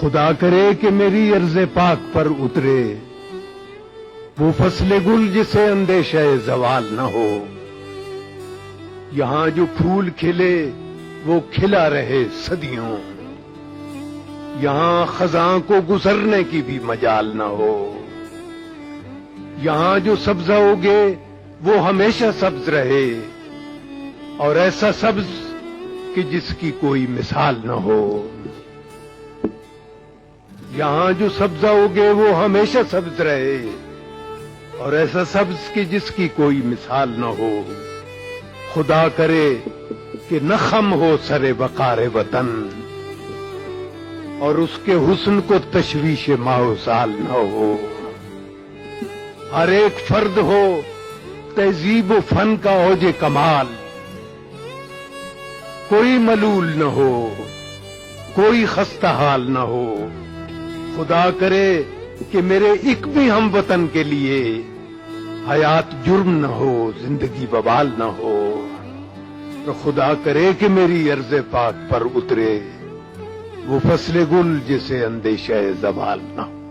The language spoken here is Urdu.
خدا کرے کہ میری عرض پاک پر اترے وہ فصل گل جسے اندیشہ زوال نہ ہو. یہاں جو پھول کھلے وہ کھلا رہے صدیوں. یہاں خزاں کو گزرنے کی بھی مجال نہ ہو. یہاں جو سبزہ اگے وہ ہمیشہ سبز رہے اور ایسا سبز کہ جس کی کوئی مثال نہ ہو. یہاں جو سبزہ اگے وہ ہمیشہ سبز رہے اور ایسا سبز کہ جس کی کوئی مثال نہ ہو. خدا کرے کہ نہ خم ہو سر وقار وطن اور اس کے حسن کو تشویش ماحصال نہ ہو. ہر ایک فرد ہو تہذیب و فن کا اوج کمال. کوئی ملول نہ ہو کوئی خستہ حال نہ ہو. خدا کرے کہ میرے ایک بھی ہم وطن کے لیے حیات جرم نہ ہو زندگی وبال نہ ہو. تو خدا کرے کہ میری عرض پاک پر اترے وہ فصل گل جسے اندیشہ زوال نہ ہو.